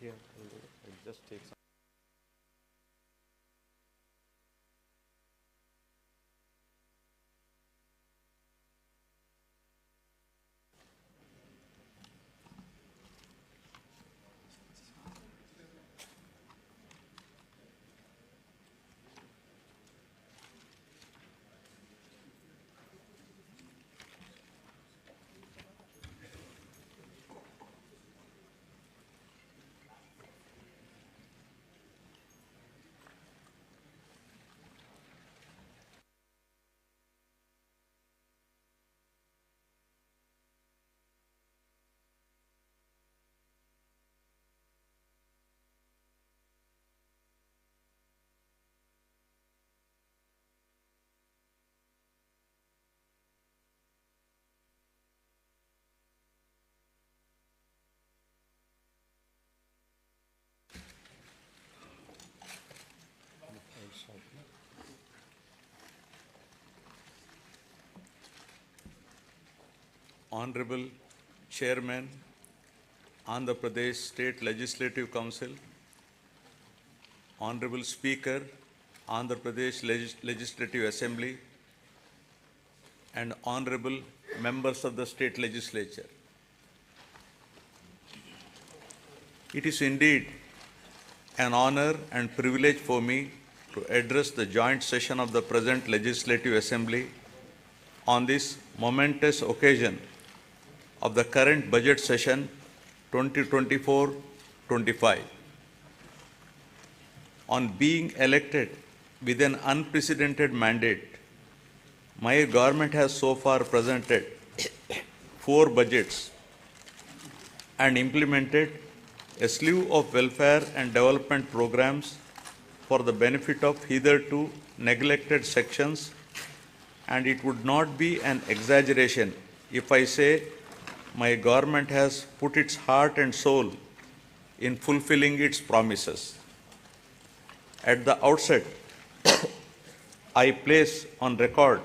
here. I'll just take some. Honorable Chairman, Andhra Pradesh State Legislative Council, Honorable Speaker, Andhra Pradesh Legislative Assembly, and Honorable Members of the State Legislature. It is indeed an honor and privilege for me to address the joint session of the present Legislative Assembly on this momentous occasion of the current budget session 2024-25. On being elected with an unprecedented mandate, my government has so far presented 4 budgets and implemented a slew of welfare and development programs for the benefit of hitherto neglected sections, and it would not be an exaggeration if I say my government has put its heart and soul in fulfilling its promises. At the outset, I place on record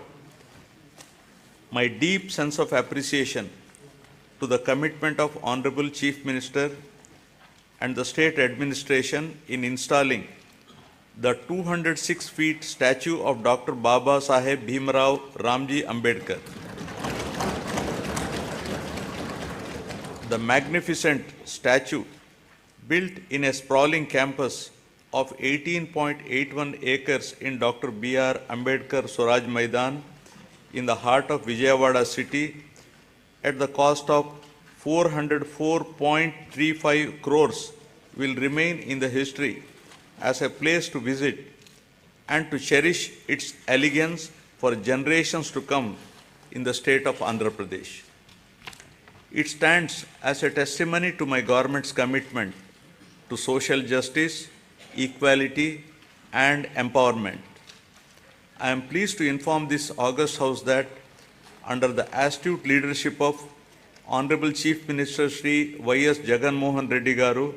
my deep sense of appreciation to the commitment of Honorable Chief Minister and the state administration in installing the 206 feet statue of Dr. Baba Saheb Bhimrao Ramji Ambedkar. The magnificent statue, built in a sprawling campus of 18.81 acres in Dr. B.R. Ambedkar Swaraj Maidan in the heart of Vijayawada city at the cost of 404.35 crores, will remain in the history as a place to visit and to cherish its elegance for generations to come in the state of Andhra Pradesh. It stands as a testimony to my government's commitment to social justice, equality, and empowerment. I am pleased to inform this august House that under the astute leadership of Honorable Chief Minister Shri Y.S. Jagannath Reddy Garu,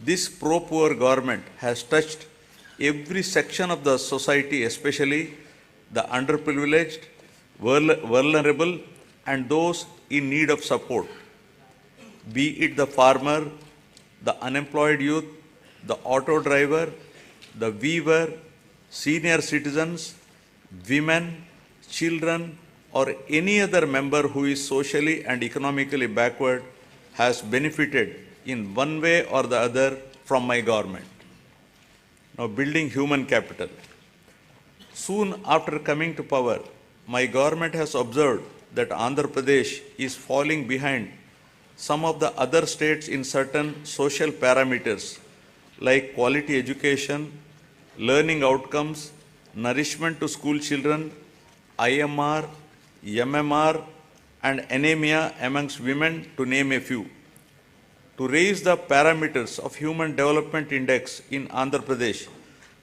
this pro-poor government has touched every section of the society, especially the underprivileged, vulnerable, and those in need of support, be it the farmer, the unemployed youth, the auto driver, the weaver, senior citizens, women, children, or any other member who is socially and economically backward has benefited in one way or the other from my government. Now, building human capital. Soon after coming to power, my government has observed that Andhra Pradesh is falling behind some of the other states in certain social parameters like quality education, learning outcomes, nourishment to school children, IMR, MMR, and anemia amongst women, to name a few. To raise the parameters of Human Development Index in Andhra Pradesh,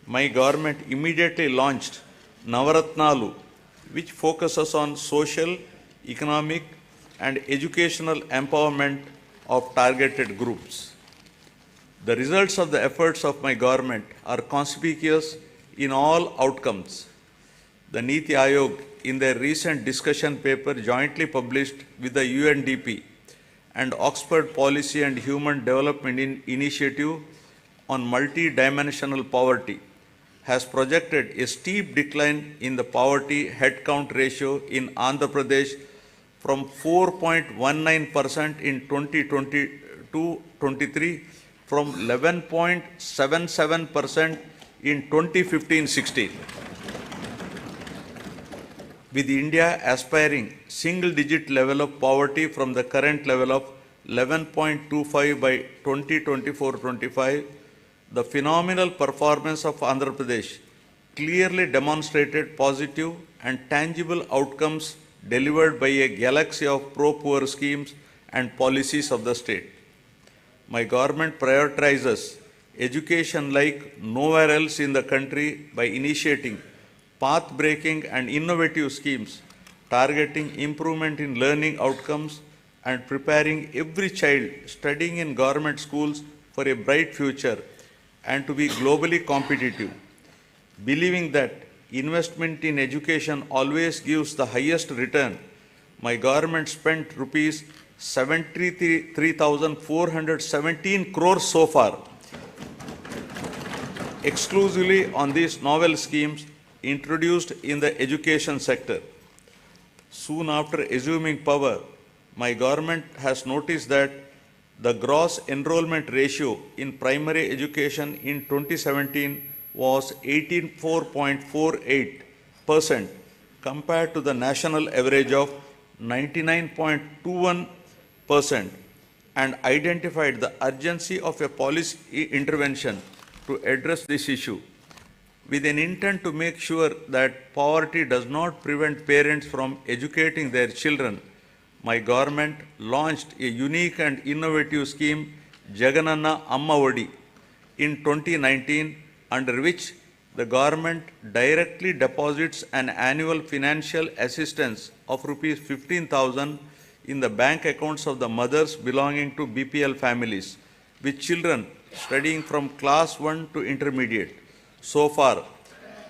my government immediately launched Navaratnalu, which focuses on social, economic, and educational empowerment of targeted groups. The results of the efforts of my government are conspicuous in all outcomes. The Niti Aayog, in their recent discussion paper jointly published with the UNDP and Oxford Policy and Human Development Initiative on multi-dimensional poverty has projected a steep decline in the poverty headcount ratio in Andhra Pradesh from 4.19% in 2022-23 from 11.77% in 2015-16. With India aspiring single-digit level of poverty from the current level of 11.25 by 2024-25, the phenomenal performance of Andhra Pradesh clearly demonstrated positive and tangible outcomes delivered by a galaxy of pro-poor schemes and policies of the state. My government prioritizes education like nowhere else in the country by initiating path-breaking and innovative schemes targeting improvement in learning outcomes and preparing every child studying in government schools for a bright future and to be globally competitive. Believing that investment in education always gives the highest return, my government spent rupees 73,417 crores so far exclusively on these novel schemes introduced in the education sector. Soon after assuming power, my government has noticed that the gross enrollment ratio in primary education in 2017 was 84.48% compared to the national average of 99.21% and identified the urgency of a policy intervention to address this issue. With an intent to make sure that poverty does not prevent parents from educating their children, my government launched a unique and innovative scheme, Jagannanna Amma Odi, in 2019, under which the government directly deposits an annual financial assistance of rupees 15,000 in the bank accounts of the mothers belonging to BPL families, with children studying from class 1 to intermediate. So far,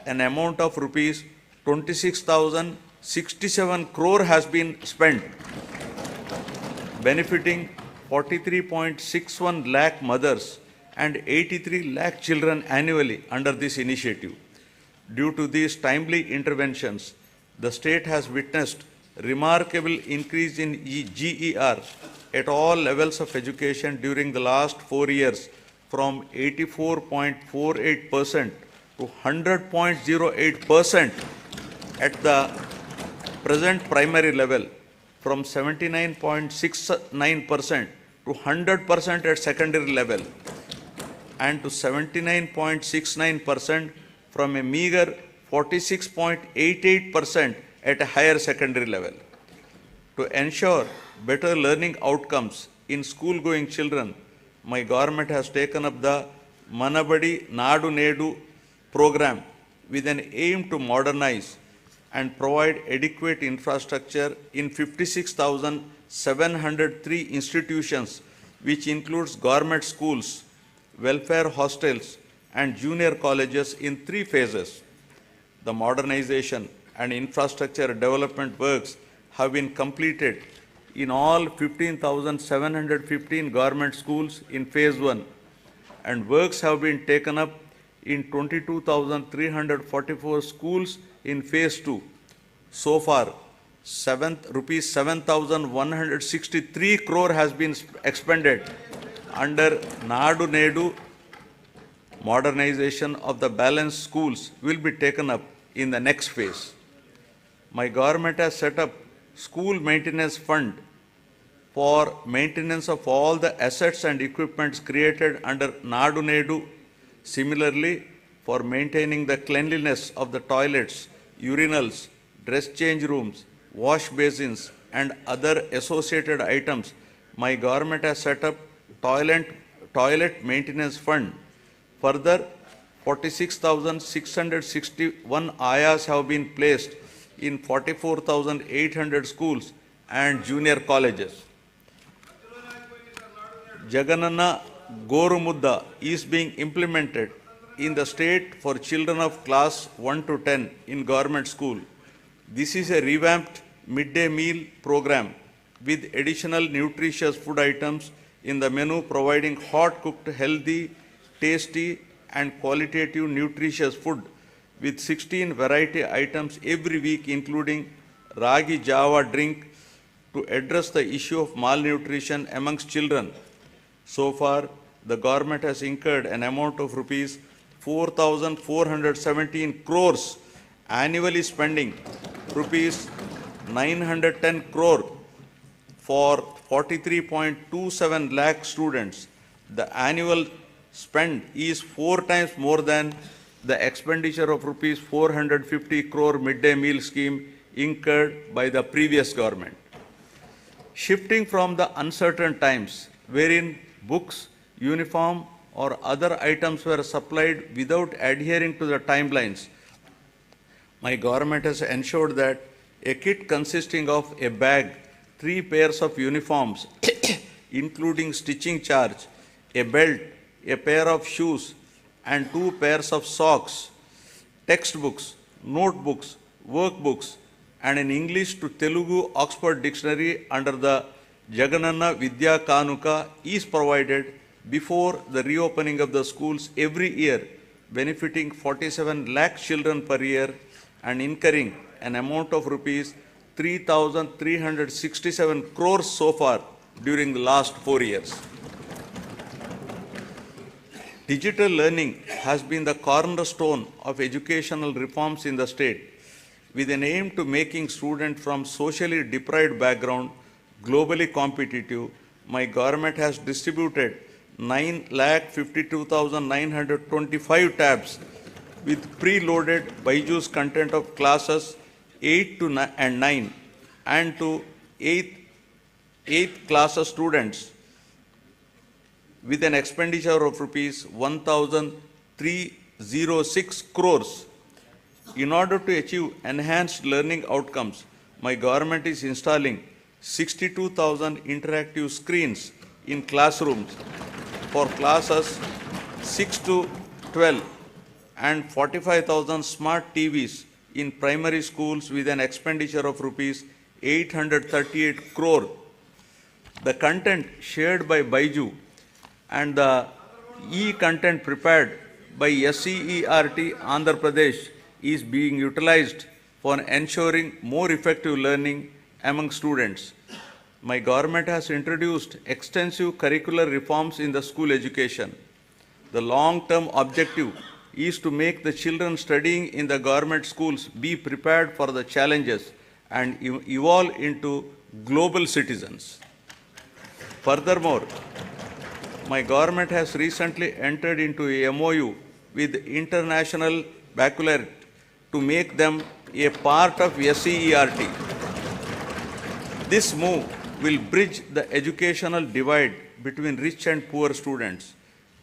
an amount of rupees 26,067 crore has been spent, benefiting 43.61 lakh mothers and 83 lakh children annually under this initiative. Due to these timely interventions, the state has witnessed remarkable increase in GER at all levels of education during the last 4 years, from 84.48% to 100.08% at the present primary level, from 79.69% to 100% at secondary level, and to 79.69% from a meager 46.88% at a higher secondary level. To ensure better learning outcomes in school-going children, my government has taken up the Manabadi Nadu Nedu program with an aim to modernize and provide adequate infrastructure in 56,703 institutions, which includes government schools, welfare hostels, and junior colleges in 3 phases. The modernization and infrastructure development works have been completed in all 15,715 government schools in phase 1, and works have been taken up in 22,344 schools in phase 2. So far, rupees 7,163 crore has been expended under Nadu Nedu. Modernization of the balanced schools will be taken up in the next phase. My government has set up school maintenance fund for maintenance of all the assets and equipments created under Nadu Nedu. Similarly, for maintaining the cleanliness of the toilets, urinals, dress change rooms, wash basins, and other associated items, my government has set up toilet maintenance fund. Further, 46,661 ayas have been placed in 44,800 schools and junior colleges. Jagannanna Gorumudda is being implemented in the state for children of class 1 to 10 in government school. This is a revamped midday meal program with additional nutritious food items in the menu, providing hot cooked, healthy, tasty and qualitative nutritious food with 16 variety items every week, including Ragi Java drink to address the issue of malnutrition amongst children. So far, the government has incurred an amount of rupees 4,417 crores, annually spending rupees 910 crore for 43.27 lakh students. The annual spend is 4 times more than the expenditure of rupees 450 crore midday meal scheme incurred by the previous government. Shifting from the uncertain times wherein books, uniform or other items were supplied without adhering to the timelines, my government has ensured that a kit consisting of a bag, 3 pairs of uniforms, including stitching charge, a belt, a pair of shoes, and 2 pairs of socks, textbooks, notebooks, workbooks, and an English to Telugu Oxford Dictionary under the Jaganana Vidya Kanuka is provided before the reopening of the schools every year, benefiting 47 lakh children per year and incurring an amount of rupees 3,367 crores so far during the last 4 years. Digital learning has been the cornerstone of educational reforms in the state, with an aim to making students from socially deprived background globally competitive. My government has distributed 9,52,925 tabs with preloaded Byju's content of classes 8 to 9 and to 8th class students with an expenditure of rupees 1,306 crores. In order to achieve enhanced learning outcomes, my government is installing 62,000 interactive screens in classrooms for classes 6 to 12 and 45,000 smart TVs in primary schools with an expenditure of rupees 838 crore. The content shared by Byju and the e-content prepared by SCERT Andhra Pradesh is being utilized for ensuring more effective learning among students. My government has introduced extensive curricular reforms in the school education. The long-term objective is to make the children studying in the government schools be prepared for the challenges and evolve into global citizens. Furthermore, my government has recently entered into a MOU with International Baccalaureate to make them a part of SCERT. This move will bridge the educational divide between rich and poor students,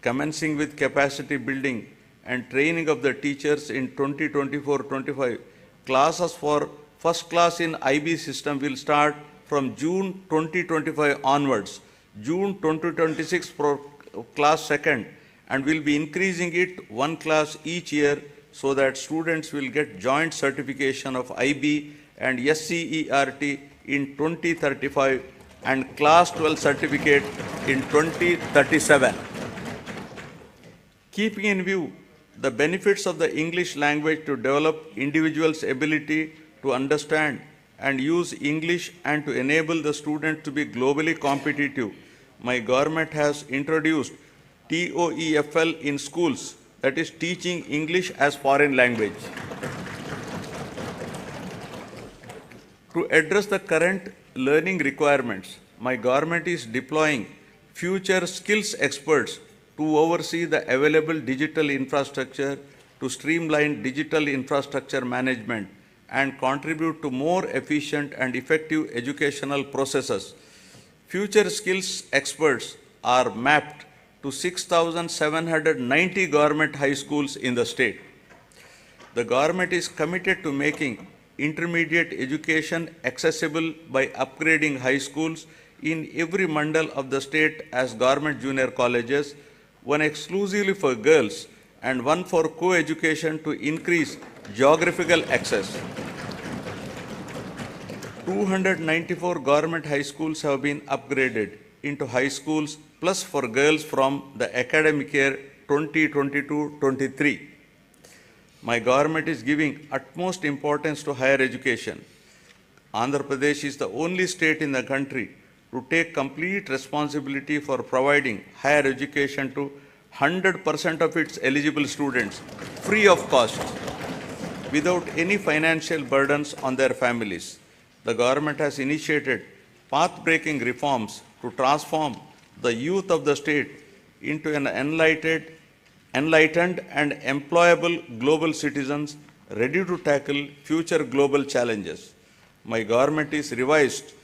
commencing with capacity building and training of the teachers in 2024-25. Classes for first class in IB system will start from June 2025 onwards, June 2026 for class second, and will be increasing it 1 class each year so that students will get joint certification of IB and SCERT in 2035 and class 12 certificate in 2037. Keeping in view the benefits of the English language to develop individuals' ability to understand and use English and to enable the student to be globally competitive, my government has introduced TOEFL in schools, that is teaching English as foreign language. To address the current learning requirements, my government is deploying future skills experts to oversee the available digital infrastructure to streamline digital infrastructure management and contribute to more efficient and effective educational processes. Future skills experts are mapped to 6,790 government high schools in the state. The government is committed to making intermediate education accessible by upgrading high schools in every mandal of the state as government junior colleges, one exclusively for girls and one for co-education to increase geographical access. 294 government high schools have been upgraded into high schools plus for girls from the academic year 2022-23. My government is giving utmost importance to higher education. Andhra Pradesh is the only state in the country to take complete responsibility for providing higher education to 100% of its eligible students free of cost without any financial burdens on their families. The government has initiated path-breaking reforms to transform the youth of the state into an enlightened and employable global citizens ready to tackle future global challenges. My government revised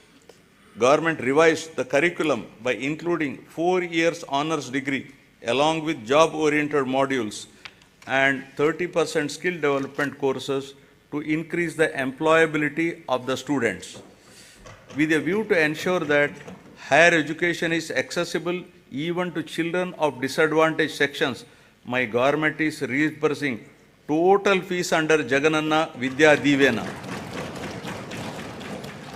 the curriculum by including 4 years honors degree along with job-oriented modules and 30% skill development courses to increase the employability of the students. With a view to ensure that higher education is accessible even to children of disadvantaged sections, my government is reimbursing total fees under Jagannana Vidya Divena.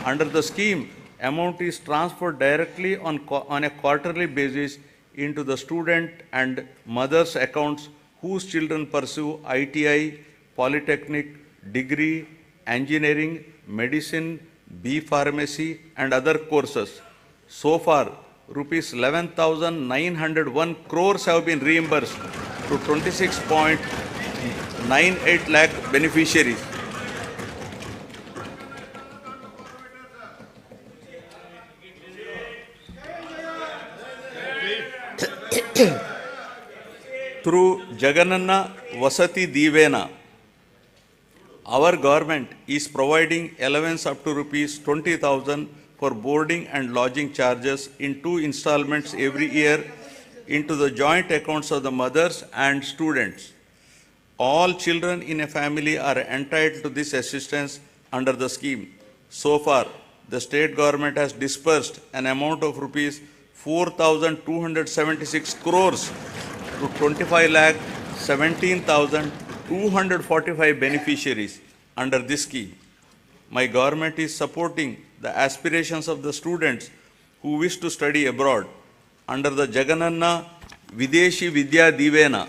Under the scheme, amount is transferred directly on a quarterly basis into the student and mother's accounts whose children pursue ITI, polytechnic, degree, engineering, medicine, B pharmacy and other courses. So far, rupees 11,901 crores have been reimbursed to 26.98 lakh beneficiaries. Through Jagannana Vasati Divena, our government is providing allowance up to rupees 20,000 for boarding and lodging charges in 2 installments every year into the joint accounts of the mothers and students. All children in a family are entitled to this assistance under the scheme. So far, the state government has disbursed an amount of rupees 4,276 crores to 25,17,245 beneficiaries under this scheme. My government is supporting the aspirations of the students who wish to study abroad. Under the Jagannana Videshi Vidya Divena,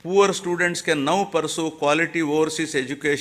poor students can now pursue quality overseas education